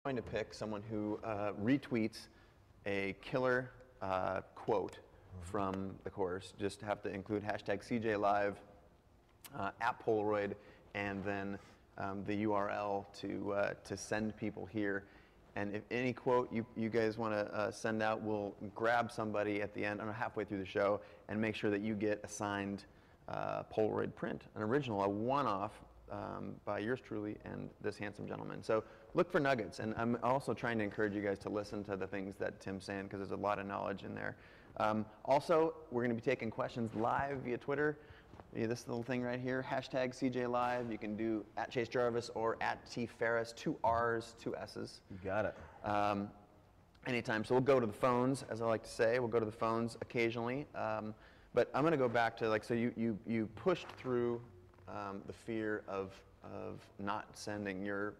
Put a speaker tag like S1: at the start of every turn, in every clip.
S1: going to pick someone who retweets a killer quote from the course. Just have to include hashtag CJLive, at Polaroid, and then the URL to send people here. And if any quote you guys want to send out, we'll grab somebody at the end, halfway through the show, and make sure that you get a signed Polaroid print, an original, a one-off by yours truly and this handsome gentleman. So look for nuggets, and I'm also trying to encourage you guys to listen to the things that Tim's saying, because there's a lot of knowledge in there. Also, we're going to be taking questions live via Twitter. This little thing right here, hashtag CJLive. You can do at Chase Jarvis or at T Ferris, 2 R's, 2 S's.
S2: You got it.
S1: Anytime. So we'll go to the phones, as I like to say. We'll go to the phones occasionally. But I'm going to go back to, like, so you pushed through the fear of not sending your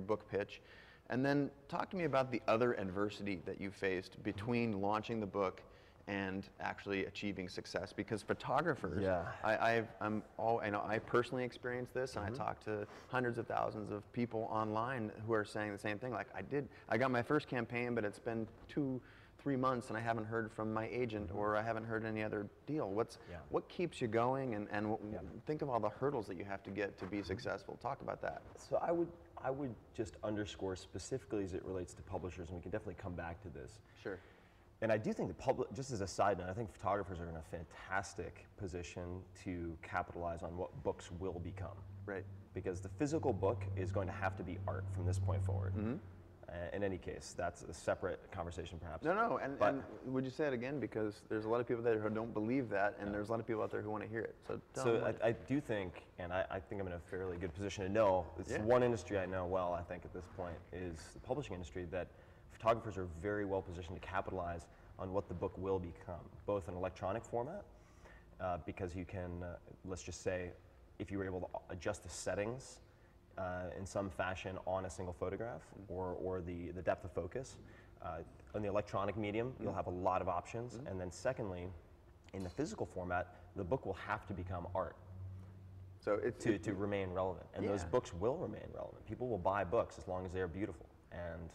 S1: book pitch, and then talk to me about the other adversity that you faced between launching the book and actually achieving success. Because photographers, I know I personally experienced this, and I talked to hundreds of thousands of people online who are saying the same thing. Like, I got my first campaign, but it's been 2-3 months and I haven't heard from my agent, or I haven't heard any other deal. What keeps you going, and think of all the hurdles that you have to get to be successful. Talk about that.
S2: So I would just underscore specifically as it relates to publishers, and we can definitely come back to this.
S1: Sure.
S2: And I do think just as a side note, I think photographers are in a fantastic position to capitalize on what books will become.
S1: Right.
S2: Because the physical book is going to have to be art from this point forward. In any case, that's a separate conversation perhaps.
S1: No, and would you say it again? Because there's a lot of people there who don't believe that, and there's a lot of people out there who want to hear it. So
S2: I do think, and I think I'm in a fairly good position to know, it's one industry I know well, I think, at this point, is the publishing industry, that photographers are very well positioned to capitalize on what the book will become, both in electronic format, because you can, let's just say, if you were able to adjust the settings in some fashion on a single photograph, or the depth of focus. On the electronic medium, you'll have a lot of options. And then secondly, in the physical format, the book will have to become art. So to remain relevant. And those books will remain relevant. People will buy books as long as they are beautiful. And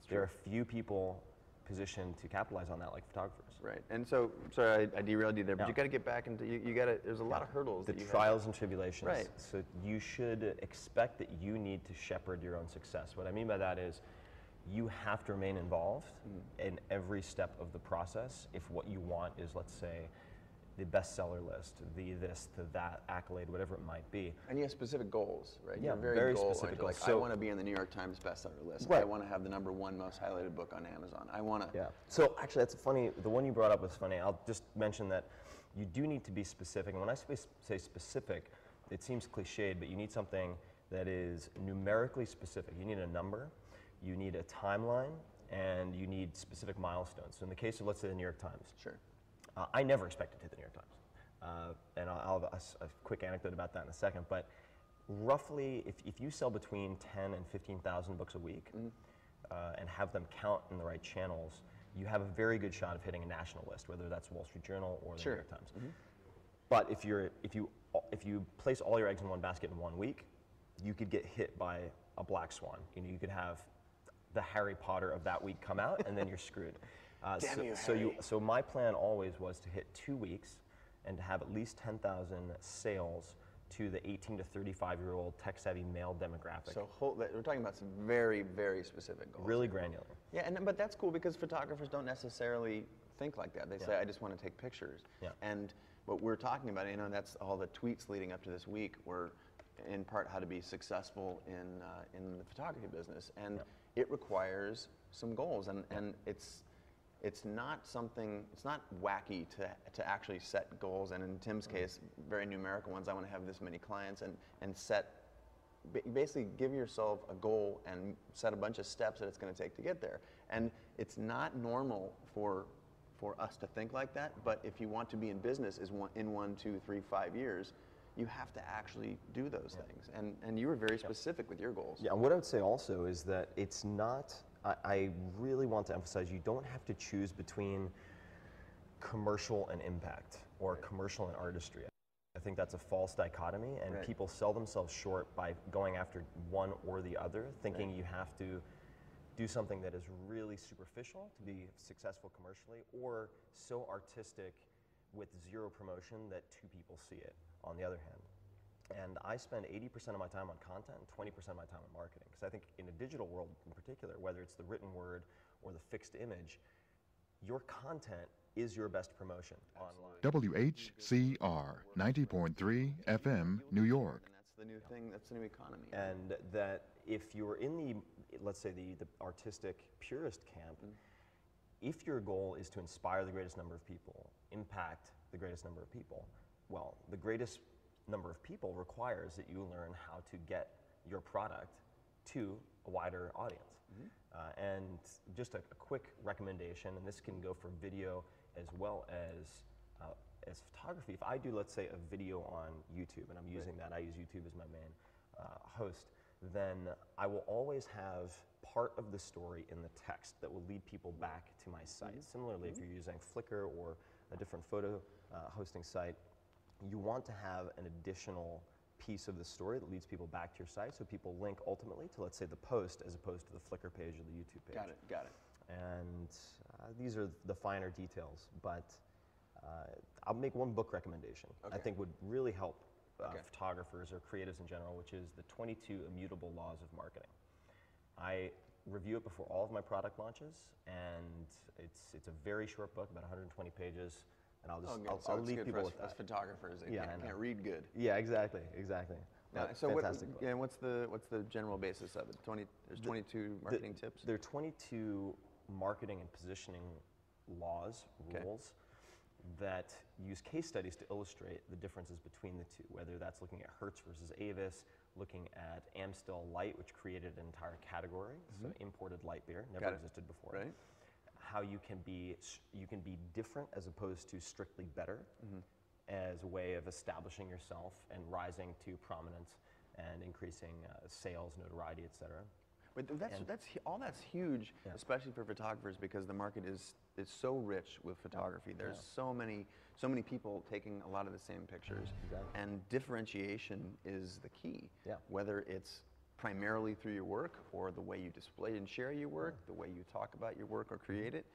S2: there are few people positioned to capitalize on that like photographers.
S1: Right. And so, sorry, I derailed you there, but you got to get back into, you got to, there's a lot of hurdles.
S2: The trials and tribulations. Right. So you should expect that you need to shepherd your own success. What I mean by that is you have to remain involved in every step of the process if what you want is, let's say, the bestseller list, the this, the that, accolade, whatever it might be.
S1: And you have specific goals, right?
S2: Yeah,
S1: You're
S2: very specific goals.
S1: Like, so, I want to be in the New York Times bestseller list. Right. I want to have the #1 most highlighted book on Amazon. I want to.
S2: Yeah. So actually, that's funny. The one you brought up was funny. I'll just mention that you do need to be specific. And when I say specific, it seems cliched, but you need something that is numerically specific. You need a number, you need a timeline, and you need specific milestones. So in the case of, let's say, the New York Times.
S1: Sure.
S2: I never expected to hit the New York Times. And I'll have a quick anecdote about that in a second. But roughly, if you sell between 10 and 15,000 books a week and have them count in the right channels, you have a very good shot of hitting a national list, whether that's Wall Street Journal or the New York Times. But if you place all your eggs in one basket in 1 week, you could get hit by a black swan. You could have the Harry Potter of that week come out, and then you're screwed. So my plan always was to hit 2 weeks and to have at least 10,000 sales to the 18 to 35-year-old tech-savvy male demographic.
S1: So we're talking about some very, very specific goals.
S2: Really granular.
S1: Yeah, but that's cool because photographers don't necessarily think like that. They say, I just want to take pictures. Yeah. And what we're talking about, that's all the tweets leading up to this week were in part how to be successful in the photography business. And it requires some goals, and it's not wacky to actually set goals, and in Tim's case, very numerical ones. I want to have this many clients, and basically give yourself a goal and set a bunch of steps that it's going to take to get there. And it's not normal for us to think like that, but if you want to be in business in 1, 2, 3, 5 years, you have to actually do those things. And you were very specific with your goals.
S2: Yeah, and what I would say also is that it's not, I really want to emphasize, you don't have to choose between commercial and impact or commercial and artistry. I think that's a false dichotomy, and people sell themselves short by going after one or the other, thinking you have to do something that is really superficial to be successful commercially, or so artistic with zero promotion that two people see it, on the other hand. And I spend 80% of my time on content and 20% of my time on marketing. Because I think in a digital world in particular, whether it's the written word or the fixed image, your content is your best promotion online.
S3: WHCR 90.3 FM, New York.
S1: And that's the new thing, that's the new economy.
S2: And that if you're in the, let's say the artistic purist camp, if your goal is to inspire the greatest number of people, impact the greatest number of people, well, the greatest number of people requires that you learn how to get your product to a wider audience. And just a quick recommendation, and this can go for video as well as photography. If I do, let's say, a video on YouTube, and I'm using that, I use YouTube as my main host, then I will always have part of the story in the text that will lead people back to my site. Similarly, if you're using Flickr or a different photo hosting site, you want to have an additional piece of the story that leads people back to your site, so people link ultimately to, let's say, the post as opposed to the Flickr page or the YouTube page.
S1: Got it.
S2: And these are the finer details, but I'll make one book recommendation I think would really help photographers or creatives in general, which is the 22 Immutable Laws of Marketing. I review it before all of my product launches, and it's a very short book, about 120 pages. And I'll leave people with that.
S1: As photographers, they can't read good.
S2: Yeah, exactly.
S1: So
S2: fantastic book.
S1: what's the general basis of it? There's 22 marketing tips?
S2: There are 22 marketing and positioning laws, rules, that use case studies to illustrate the differences between the two, whether that's looking at Hertz versus Avis, looking at Amstel Light, which created an entire category, so imported light beer, never existed before.
S1: Right.
S2: How you can be different as opposed to strictly better, as a way of establishing yourself and rising to prominence and increasing sales, notoriety, etc.
S1: But that's huge, especially for photographers, because the market is so rich with photography. There's so many people taking a lot of the same pictures, and differentiation is the key. Whether it's primarily through your work or the way you display and share your work, the way you talk about your work or create it,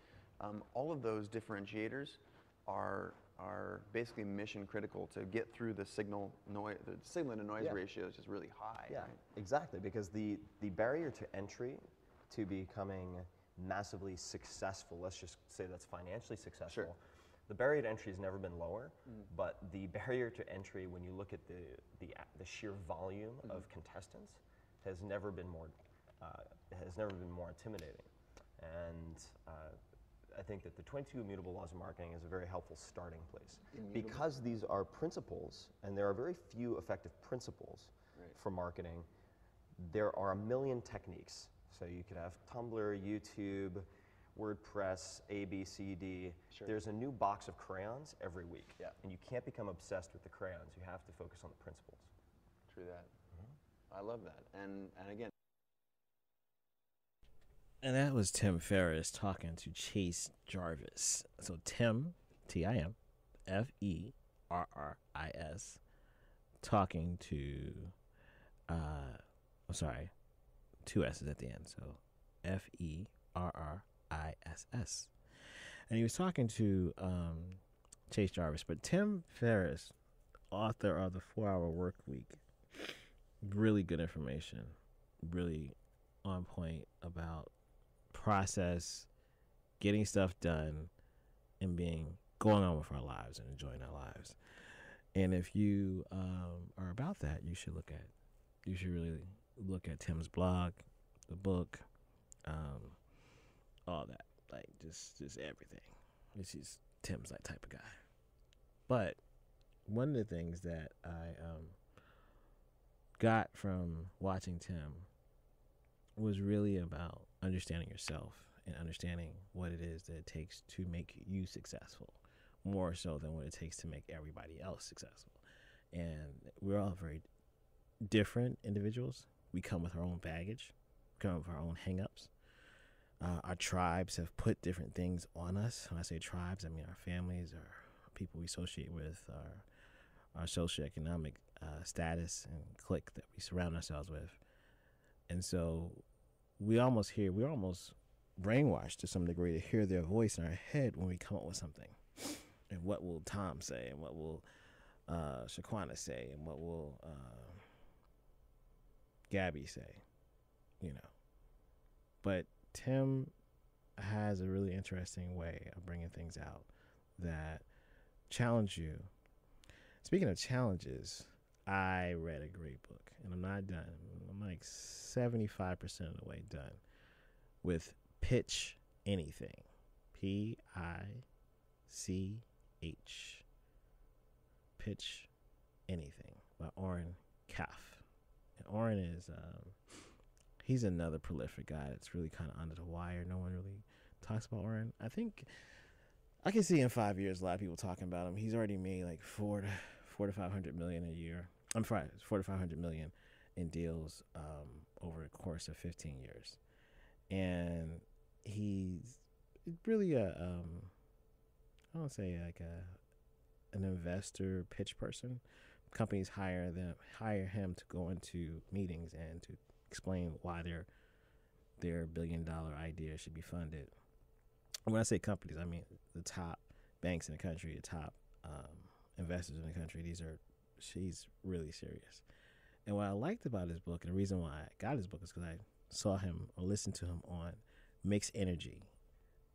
S1: all of those differentiators are basically mission critical to get through the signal to noise ratio is just really high.
S2: Yeah,
S1: right?
S2: exactly, because the barrier to entry to becoming massively successful, let's just say that's financially successful, the barrier to entry has never been lower, but the barrier to entry when you look at the sheer volume of contestants has never been more intimidating. And I think that the 22 Immutable Laws of Marketing is a very helpful starting place. Because these are principles, and there are very few effective principles for marketing, there are a million techniques. So you could have Tumblr, YouTube, WordPress, A, B, C, D. There's a new box of crayons every week. And you can't become obsessed with the crayons. You have to focus on the principles.
S1: True that. I love that. And again.
S4: And that was Tim Ferriss talking to Chase Jarvis. So Tim, Tim, Ferris, talking to, I'm sorry, two S's at the end. So Ferriss. And he was talking to Chase Jarvis. But Tim Ferriss, author of The 4-Hour Work Week, really good information, really on point about process, getting stuff done, and going on with our lives and enjoying our lives. And if you are about that, you should really look at Tim's blog, the book, all that, like just everything. Tim's that type of guy. But one of the things that I got from watching Tim was really about understanding yourself and understanding what it is that it takes to make you successful, more so than what it takes to make everybody else successful. And we're all very different individuals. We come with our own baggage, we come with our own hang-ups. Our tribes have put different things on us. When I say tribes, I mean our families, our people we associate with, our socioeconomic status and clique that we surround ourselves with. And so we're almost brainwashed to some degree to hear their voice in our head when we come up with something. And what will Tom say, and what will Shaquana say, and what will Gabby say, But Tim has a really interesting way of bringing things out that challenge you. Speaking of challenges, I read a great book, and I'm not done. I'm like 75% of the way done with Pitch Anything. P-I-C-H. Pitch Anything by Oren Kaff. And Oren is, he's another prolific guy that's really kind of under the wire. No one really talks about Oren. I think I can see in 5 years a lot of people talking about him. He's already made like $400 to $500 million a year. I'm sorry, $400 to $500 million in deals over the course of 15 years. And he's really I don't say like an investor pitch person. Companies hire him to go into meetings and to explain why their $1 billion idea should be funded. And when I say companies, I mean the top banks in the country, the top investors in the country. She's really serious. And what I liked about his book, and the reason why I got his book, is because I saw him or listened to him on Mixed Energy.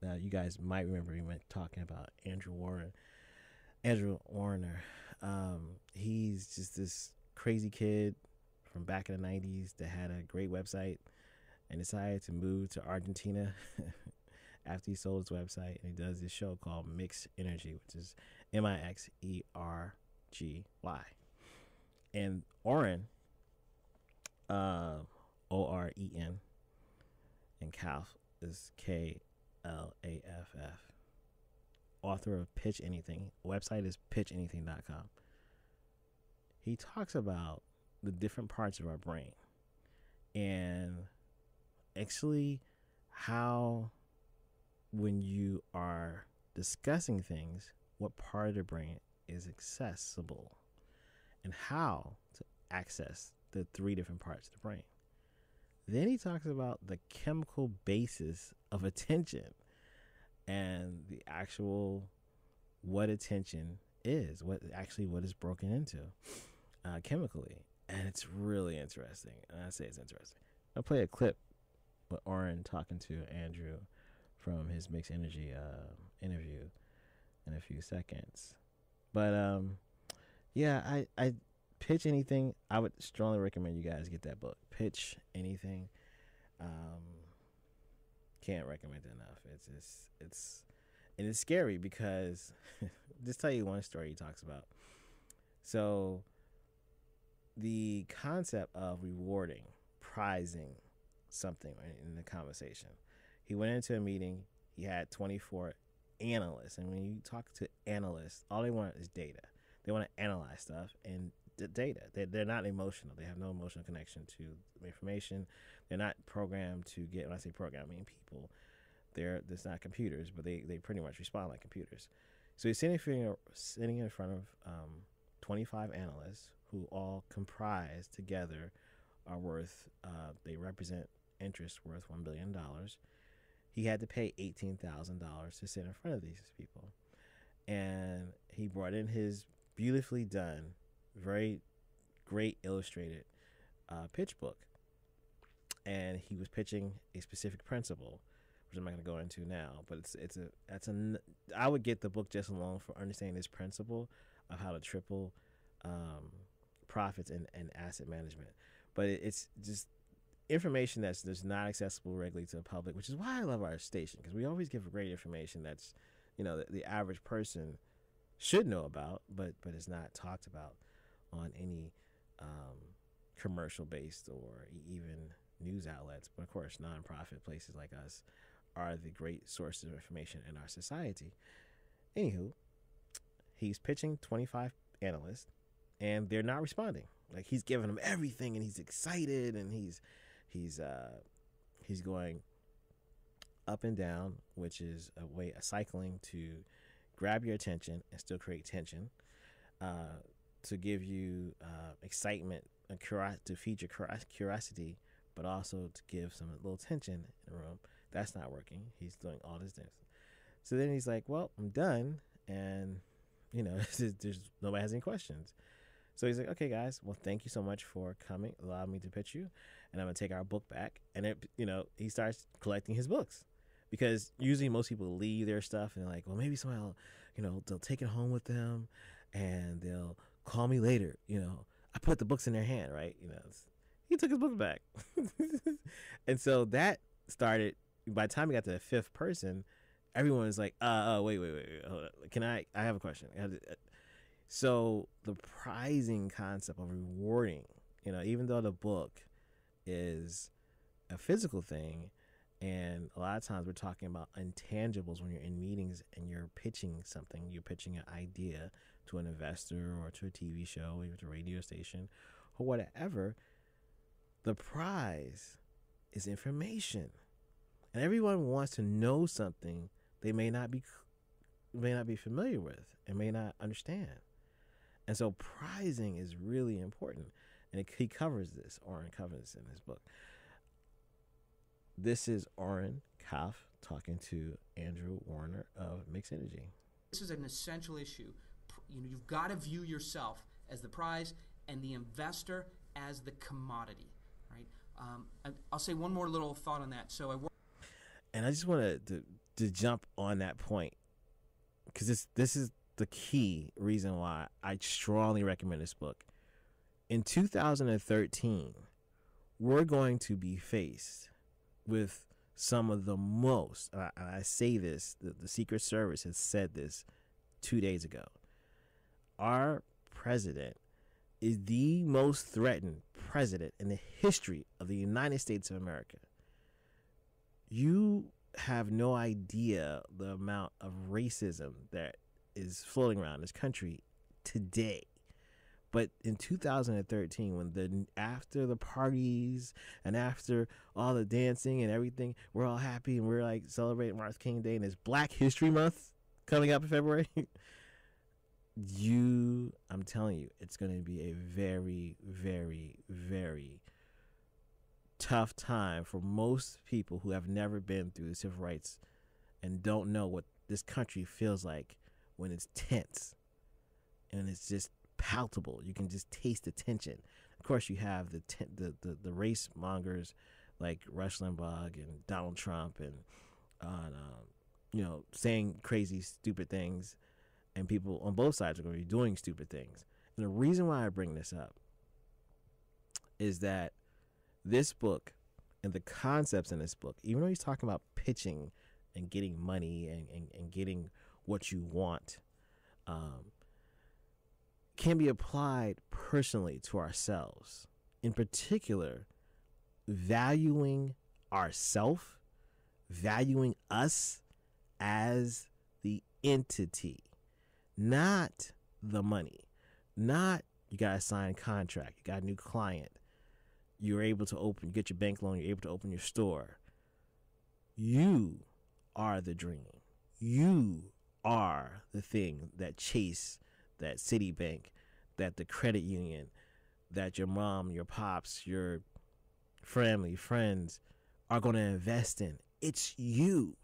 S4: Now, you guys might remember he went talking about Andrew Warner. He's just this crazy kid from back in the 90s that had a great website and decided to move to Argentina after he sold his website. And he does this show called Mixed Energy, which is Mixergy. And Oren, O-R-E-N, and Kaff is K-L-A-F-F. Author of Pitch Anything. Website is pitchanything.com. He talks about the different parts of our brain and actually how when you are discussing things, what part of the brain is accessible and how to access the 3 different parts of the brain. Then he talks about the chemical basis of attention and the actual what attention is, what is broken into chemically. And it's really interesting. And I say it's interesting. I'll play a clip with Oren talking to Andrew from his Mixed Energy interview in a few seconds. But yeah, I Pitch Anything. I would strongly recommend you guys get that book. Pitch Anything. Can't recommend it enough. It's scary because just tell you one story he talks about. So the concept of rewarding, prizing something in the conversation. He went into a meeting. He had 24 analysts, and when you talk to analysts, all they want is data. They want to analyze stuff and the data. They're not emotional. They have no emotional connection to information. They're not programmed to get. When I say program, I mean people. It's not computers, but they pretty much respond like computers. So he's sitting in front of 25 analysts who all comprise together are worth. They represent interest worth $1 billion. He had to pay $18,000 to sit in front of these people, and he brought in his beautifully done, very great illustrated pitch book, and he was pitching a specific principle, which I'm not going to go into now. But I would get the book just alone for understanding this principle of how to triple profits and asset management. But it's just information that's not accessible regularly to the public, which is why I love our station, because we always give great information that's, the average person should know about, but it's not talked about on any commercial-based or even news outlets. But of course, nonprofit places like us are the great sources of information in our society. Anywho, he's pitching 25 analysts, and they're not responding. Like, he's giving them everything, and he's excited, and he's going up and down, which is a cycling to grab your attention and still create tension, to give you excitement and to feed your curiosity, but also to give some little tension in the room. That's not working. He's doing all this things. So then he's like, well, I'm done. And, there's nobody has any questions. So he's like, okay, guys, well, thank you so much for coming, allowing me to pitch you. And I'm going to take our book back. And, he starts collecting his books. Because usually most people leave their stuff and they're like, well, maybe somebody will, they'll take it home with them and they'll call me later. I put the books in their hand, right? He took his books back. And so that started, by the time we got to the fifth person, everyone was like, wait, hold on. I have a question. So the prizing concept of rewarding, even though the book is a physical thing, and a lot of times we're talking about intangibles when you're in meetings and you're pitching something, you're pitching an idea to an investor or to a TV show or to a radio station or whatever, the prize is information. And everyone wants to know something they may not be familiar with and may not understand. And so prizing is really important. And he covers this, Oren covers this in his book. This is Oren Kauf talking to Andrew Warner of Mixed Energy.
S5: This is an essential issue. You've got to view yourself as the prize and the investor as the commodity, right? I'll say one more little thought on that.
S4: And I just wanted to jump on that point, because this is the key reason why I strongly recommend this book. In 2013, we're going to be faced with some of the most, I say this, the Secret Service has said this 2 days ago. Our president is the most threatened president in the history of the United States of America. You have no idea the amount of racism that is floating around this country today. But in 2013, after the parties and after all the dancing and everything, we're all happy and we're like celebrating Martin Luther King Day and it's Black History Month coming up in February. I'm telling you, it's going to be a very, very, very tough time for most people who have never been through the civil rights and don't know what this country feels like when it's tense and it's just palpable. You can just taste the tension. Of course, you have the race mongers like Rush Limbaugh and Donald Trump and saying crazy, stupid things, and people on both sides are going to be doing stupid things. And the reason why I bring this up is that this book and the concepts in this book, even though he's talking about pitching and getting money and getting what you want, can be applied personally to ourselves. In particular, valuing ourself, valuing us as the entity, not the money, not you got to sign a contract, you got a new client, you're able to get your bank loan, you're able to open your store. You are the dream. You are the thing that Chase, that Citibank, that the credit union, that your mom, your pops, your family, friends are going to invest in. It's you.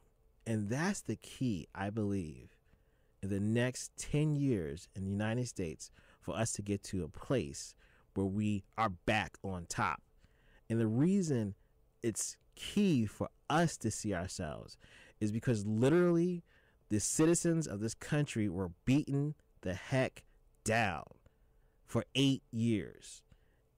S4: And that's the key, I believe, in the next 10 years in the United States for us to get to a place where we are back on top. And the reason it's key for us to see ourselves is because literally the citizens of this country were beaten the heck down for 8 years,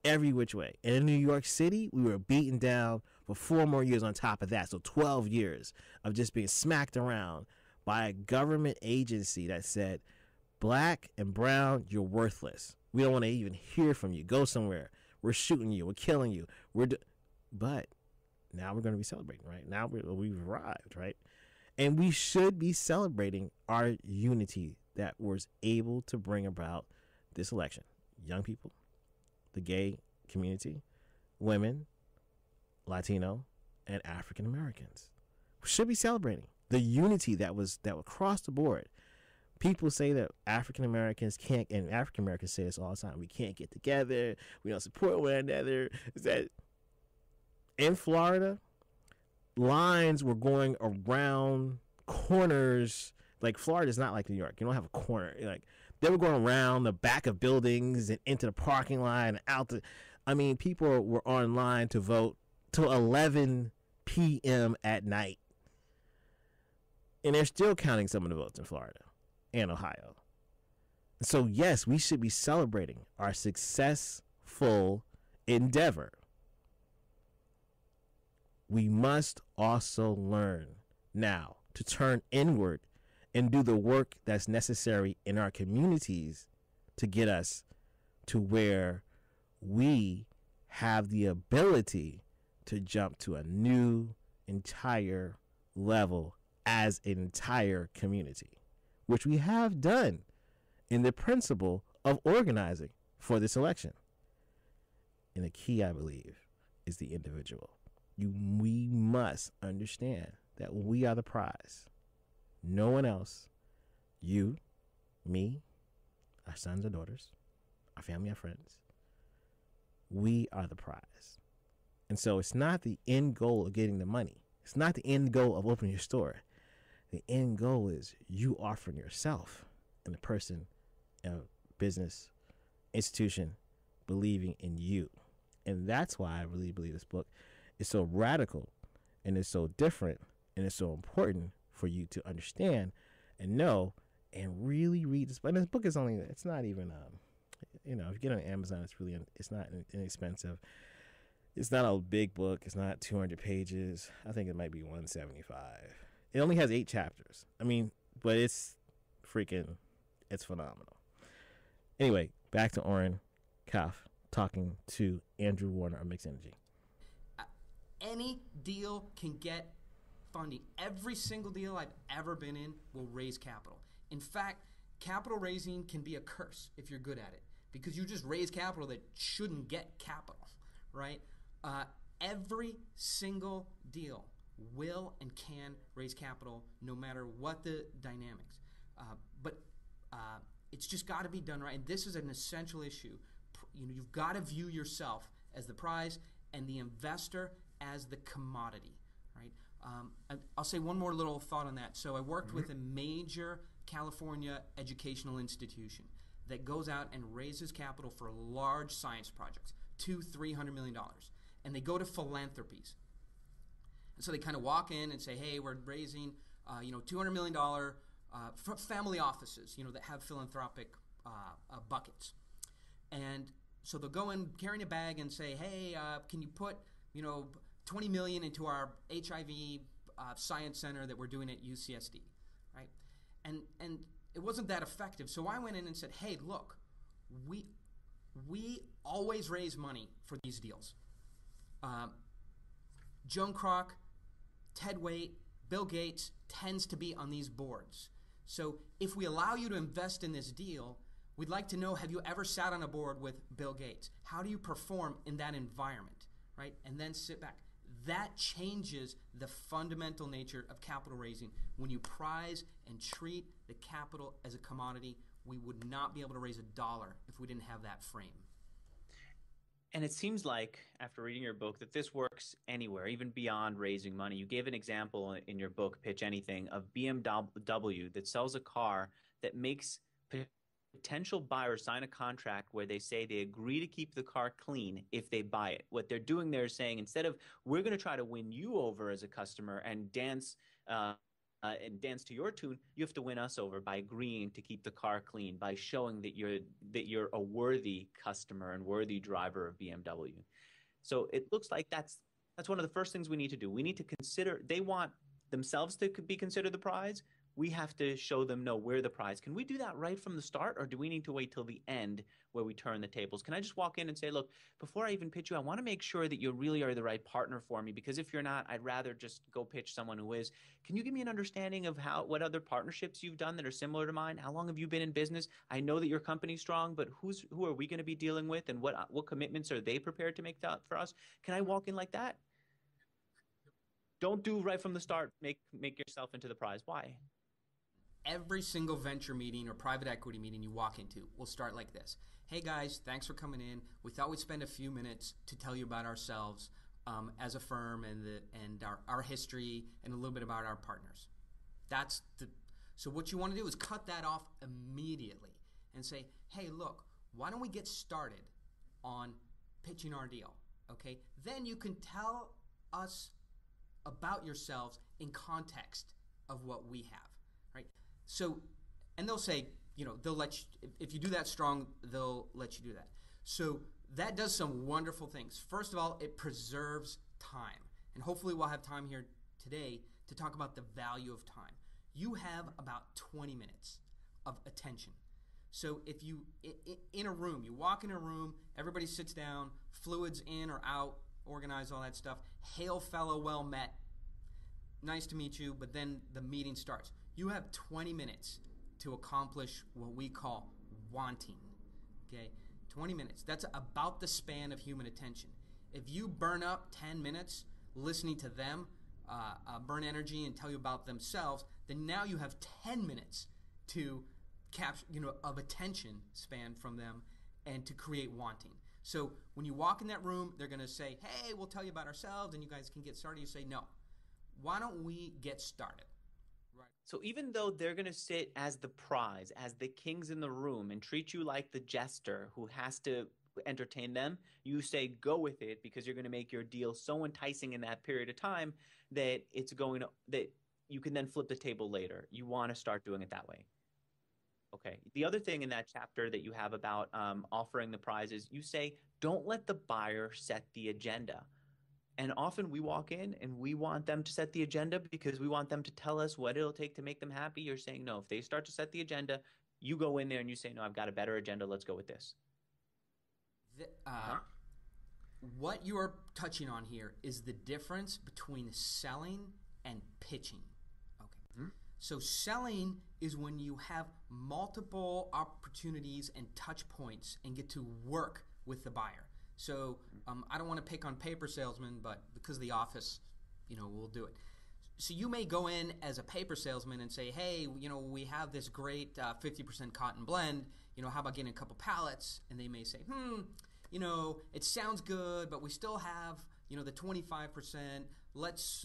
S4: every which way. And in New York City, we were beaten down for 4 more years on top of that. So 12 years of just being smacked around by a government agency that said, Black and brown, you're worthless. We don't want to even hear from you. Go somewhere. We're shooting you. We're killing you. But now we're going to be celebrating, right? Now we've arrived, right? And we should be celebrating our unity that was able to bring about this election. Young people, the gay community, women, Latino, and African Americans. We should be celebrating the unity that was across the board. People say that African Americans can't, and African Americans say this all the time. We can't get together. We don't support one another. Is that in Florida? Lines were going around corners. Like, Florida is not like New York. You don't have a corner. Like, they were going around the back of buildings and into the parking lot and out the. I mean, people were online to vote till 11 p.m. at night, and they're still counting some of the votes in Florida and Ohio. So yes, we should be celebrating our successful endeavor. We must also learn now to turn inward and do the work that's necessary in our communities to get us to where we have the ability to jump to a new entire level as an entire community, which we have done in the principle of organizing for this election. And the key, I believe, is the individual. We must understand that we are the prize. No one else, you, me, our sons and daughters, our family, our friends, we are the prize. And so it's not the end goal of getting the money. It's not the end goal of opening your store. The end goal is you offering yourself and the person, business, institution, believing in you. And that's why I really believe this book is so radical and it's so different and it's so important for you to understand and know and really read this. And this book is only, it's not even, if you get it on Amazon, it's not inexpensive. It's not a big book. It's not 200 pages. I think it might be 175. It only has 8 chapters. I mean, but it's phenomenal. Anyway, back to Oren Kaff talking to Andrew Warner of Mixed Energy.
S5: Any deal can get funding. Every single deal I've ever been in will raise capital. In fact, capital raising can be a curse if you're good at it, because you just raise capital that shouldn't get capital, right? Every single deal will and can raise capital no matter what the dynamics. But it's just got to be done right. And this is an essential issue. You've got to view yourself as the prize and the investor as the commodity, right? I'll say one more little thought on that. So I worked with a major California educational institution that goes out and raises capital for large science projects, $200-300 million. And they go to philanthropies. And so they kind of walk in and say, hey, we're raising $200 million for family offices, that have philanthropic buckets. And so they'll go in carrying a bag and say, hey, can you put, $20 million into our HIV science center that we're doing at UCSD, right? And it wasn't that effective. So I went in and said, hey, look, we always raise money for these deals. Joan Kroc, Ted Waite, Bill Gates tends to be on these boards. So if we allow you to invest in this deal, we'd like to know, have you ever sat on a board with Bill Gates? How do you perform in that environment, right? And then sit back. That changes the fundamental nature of capital raising. When you prize and treat the capital as a commodity, we would not be able to raise $1 if we didn't have that frame.
S6: And it seems like, after reading your book, that this works anywhere, even beyond raising money. You gave an example in your book, Pitch Anything, of BMW that sells a car that makes potential buyers sign a contract where they say they agree to keep the car clean if they buy it. What they're doing there is saying, instead of we're going to try to win you over as a customer and dance to your tune, you have to win us over by agreeing to keep the car clean, by showing that you're a worthy customer and worthy driver of BMW. So it looks like that's one of the first things we need to do. We need to consider, they want themselves to be considered the prize. We have to show them, no, we're the prize. Can we do that right from the start, or do we need to wait till the end where we turn the tables? Can I just walk in and say, look, before I even pitch you, I want to make sure that you really are the right partner for me, because if you're not, I'd rather just go pitch someone who is. Can you give me an understanding of what other partnerships you've done that are similar to mine? How long have you been in business? I know that your company's strong, but who are we going to be dealing with, and what commitments are they prepared to make for us? Can I walk in like that? Don't do right from the start. Make yourself into the prize. Why?
S5: every single venture meeting or private equity meeting you walk into will start like this. Hey guys, thanks for coming in. We thought we'd spend a few minutes to tell you about ourselves as a firm and our history and a little bit about our partners. So what you want to do is cut that off immediately and say, hey, look, why don't we get started on pitching our deal, okay? Then you can tell us about yourselves in context of what we have, right? So, and they'll say, they'll let you, if you do that strong, they'll let you do that. So that does some wonderful things. First of all, it preserves time. And hopefully we'll have time here today to talk about the value of time. You have about 20 minutes of attention. So if you, in a room, you walk in a room, everybody sits down, fluids in or out, organize all that stuff. Hail fellow, well met. Nice to meet you, but then the meeting starts. You have 20 minutes to accomplish what we call wanting, okay? 20 minutes. That's about the span of human attention. If you burn up 10 minutes listening to them burn energy and tell you about themselves, then now you have 10 minutes to capture, of attention span from them and to create wanting. So when you walk in that room, they're going to say, hey, we'll tell you about ourselves and you guys can get started. You say, no. Why don't we get started? Right.
S6: So even though they're going to sit as the prize, as the kings in the room, and treat you like the jester who has to entertain them, you say go with it because you're going to make your deal so enticing in that period of time that that you can then flip the table later. You want to start doing it that way. Okay. The other thing in that chapter that you have about offering the prizes, you say don't let the buyer set the agenda. And often we walk in and we want them to set the agenda because we want them to tell us what it'll take to make them happy. You're saying, no, if they start to set the agenda, you go in there and you say, no, I've got a better agenda. Let's go with this.
S5: What you are touching on here is the difference between selling and pitching. Okay. Mm-hmm. So selling is when you have multiple opportunities and touch points and get to work with the buyer. So I don't want to pick on paper salesmen, but because of the office, we'll do it. So you may go in as a paper salesman and say, hey, we have this great 50% cotton blend. How about getting a couple pallets? And they may say, it sounds good, but we still have, the 25%. Let's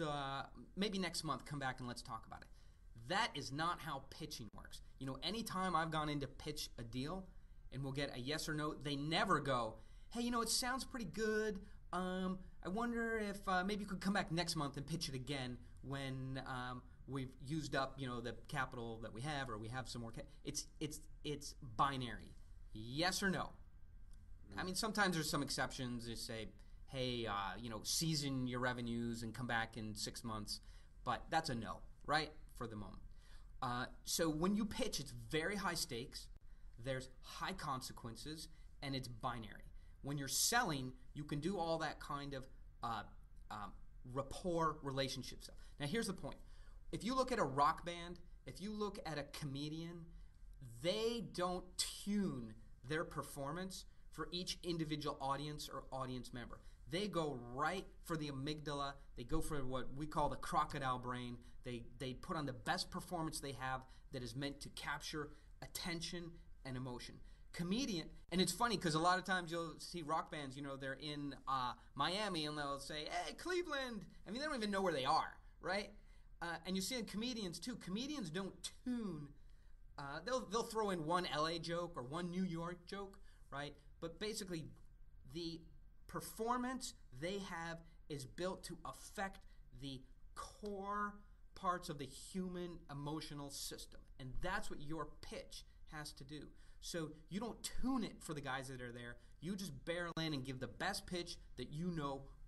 S5: maybe next month come back and let's talk about it. That is not how pitching works. Anytime I've gone in to pitch a deal and we'll get a yes or no, they never go, hey, it sounds pretty good. I wonder if maybe you could come back next month and pitch it again when we've used up, the capital that we have, or we have some more. It's binary, yes or no. I mean, sometimes there's some exceptions. They say, hey, season your revenues and come back in 6 months, but that's a no, right, for the moment. So when you pitch, it's very high stakes. There's high consequences, and it's binary. When you're selling, you can do all that kind of rapport relationship stuff. Now, here's the point. If you look at a rock band, if you look at a comedian, they don't tune their performance for each individual audience or audience member. They go right for the amygdala. They go for what we call the crocodile brain. They put on the best performance they have that is meant to capture attention and emotion. Comedian, and it's funny because a lot of times you'll see rock bands, they're in Miami and they'll say, hey, Cleveland. I mean, they don't even know where they are, right? And you see in comedians too. Comedians don't tune. They'll throw in one LA joke or one New York joke, right? But basically, the performance they have is built to affect the core parts of the human emotional system. And that's what your pitch has to do. So you don't tune it for the guys that are there. You just barrel in and give the best pitch that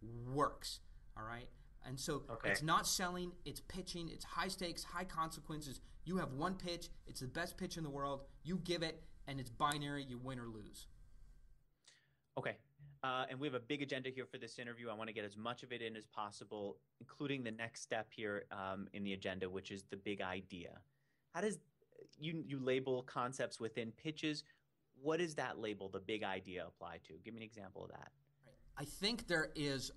S5: works, all right? And so It's not selling, it's pitching, it's high stakes, high consequences. You have one pitch, it's the best pitch in the world. You give it, and it's binary, you win or lose.
S6: Okay. And we have a big agenda here for this interview. I want to get as much of it in as possible, including the next step here in the agenda, which is the big idea. How does you label concepts within pitches? What does that label, the big idea, apply to? Give me an example of that.
S5: Right. I think there is,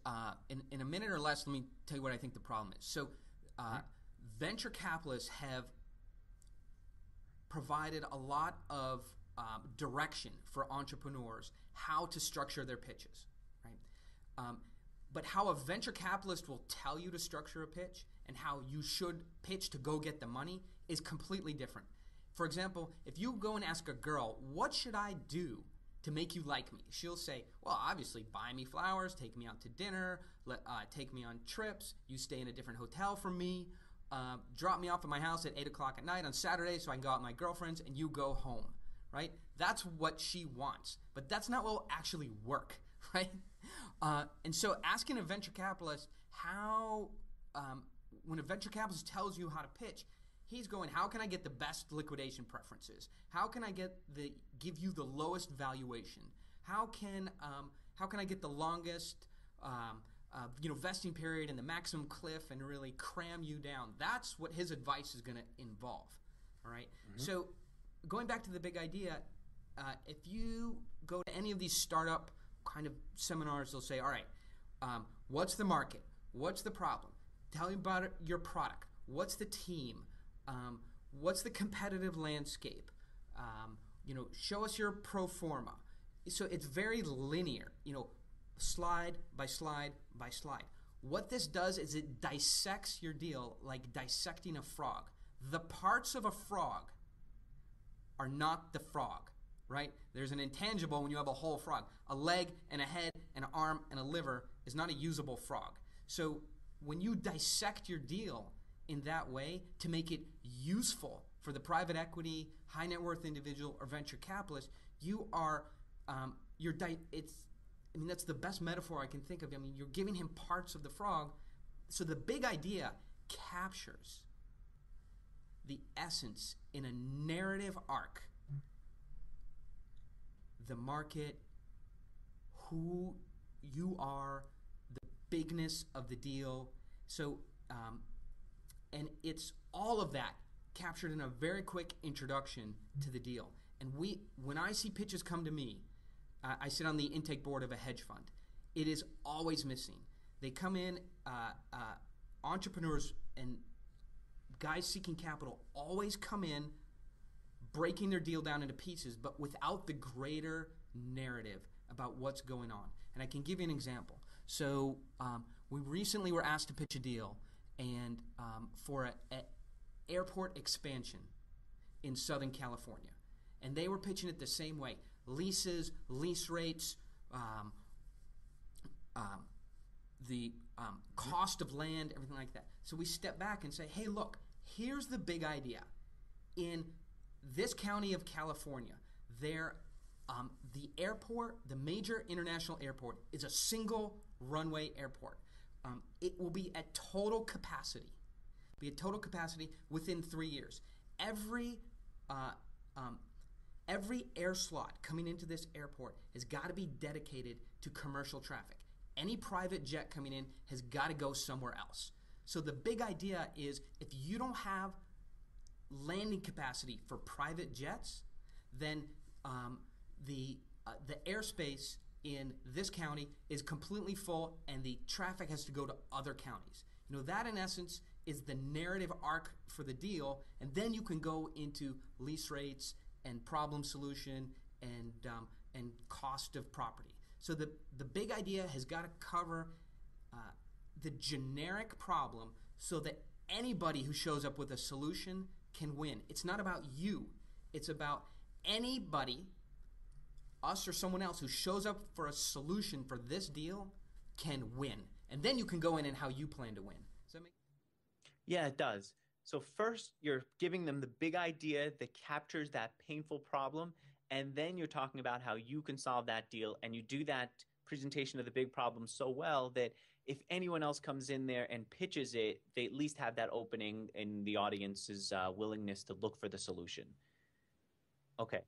S5: in a minute or less, let me tell you what I think the problem is. So venture capitalists have provided a lot of direction for entrepreneurs how to structure their pitches, right? But how a venture capitalist will tell you to structure a pitch and how you should pitch to go get the money is completely different. For example, if you go and ask a girl, what should I do to make you like me? She'll say, well, obviously buy me flowers, take me out to dinner, take me on trips, you stay in a different hotel from me, drop me off at my house at 8 o'clock at night on Saturday so I can go out with my girlfriends, and you go home, right? That's what she wants. But that's not what will actually work, right? And so asking a venture capitalist how, when a venture capitalist tells you how to pitch, he's going, how can I get the best liquidation preferences? How can I give you the lowest valuation? How can I get the longest vesting period and the maximum cliff and really cram you down? That's what his advice is going to involve. All right. Mm-hmm. So going back to the big idea, if you go to any of these startup kind of seminars, they'll say, all right, what's the market? What's the problem? Tell me about your product. What's the team? What's the competitive landscape? Show us your pro forma. So it's very linear, slide by slide by slide. What this does is it dissects your deal like dissecting a frog. The parts of a frog are not the frog, right? There's an intangible when you have a whole frog. A leg and a head and an arm and a liver is not a usable frog. So when you dissect your deal in that way to make it useful for the private equity, high net worth individual, or venture capitalist, you are, that's the best metaphor I can think of. I mean, you're giving him parts of the frog. So the big idea captures the essence in a narrative arc. The market, who you are, the bigness of the deal. So, and it's all of that captured in a very quick introduction to the deal. And when I see pitches come to me, I sit on the intake board of a hedge fund. It is always missing. They come in, entrepreneurs and guys seeking capital always come in breaking their deal down into pieces, but without the greater narrative about what's going on. And I can give you an example. So we recently were asked to pitch a deal and for an airport expansion in Southern California. And they were pitching it the same way. Leases, lease rates, the cost of land, everything like that. So we step back and say, hey, look, here's the big idea. In this county of California, the airport, the major international airport, is a single runway airport. It will be at total capacity. Within 3 years. Every air slot coming into this airport has got to be dedicated to commercial traffic. Any private jet coming in has got to go somewhere else. So the big idea is if you don't have landing capacity for private jets, then the airspace in this county is completely full and the traffic has to go to other counties. That in essence is the narrative arc for the deal, and then you can go into lease rates and problem solution and cost of property. So the big idea has got to cover the generic problem so that anybody who shows up with a solution can win. It's not about you. It's about anybody, us or someone else, who shows up for a solution for this deal can win. And then you can go in and how you plan to win. Does that make sense?
S6: Yeah, it does. So first, you're giving them the big idea that captures that painful problem, and then you're talking about how you can solve that deal, and you do that presentation of the big problem so well that if anyone else comes in there and pitches it, they at least have that opening in the audience's willingness to look for the solution. Okay.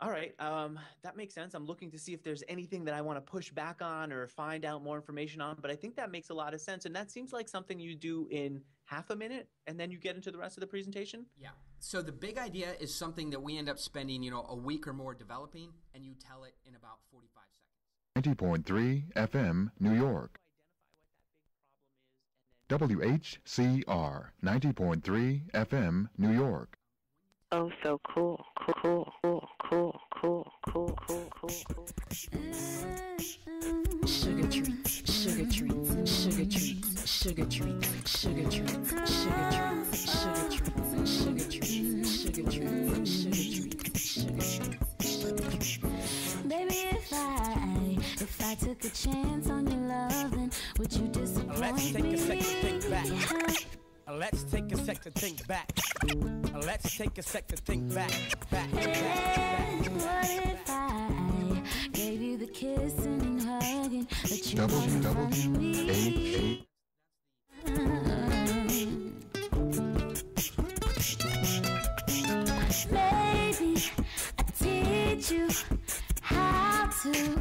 S6: All right, that makes sense. I'm looking to see if there's anything that I want to push back on or find out more information on, but I think that makes a lot of sense, and that seems like something you do in half a minute, and then you get into the rest of the presentation?
S5: Yeah. So the big idea is something that we end up spending, a week or more developing, and you tell it in about 45 seconds.
S3: 90.3 FM, New York. WHCR, 90.3 FM, New York.
S7: oh so cool, cool, cool, cool, cool, cool, cool, cool, cool.
S8: Sugar treats, sugar treats, sugar treats, sugar treats, sugar treats, sugar treats, sugar treats, sugar treats, sugar treats, sugar treats, sugar treats. Baby, if I took a chance on your love, then would you disappoint
S9: Let's take
S8: me?
S9: a sec to think back. Let's take a sec to think back. Let's take a sec to think back. Back.
S8: What if I gave you the kissing and hugging that you want from me? Maybe I teach you how to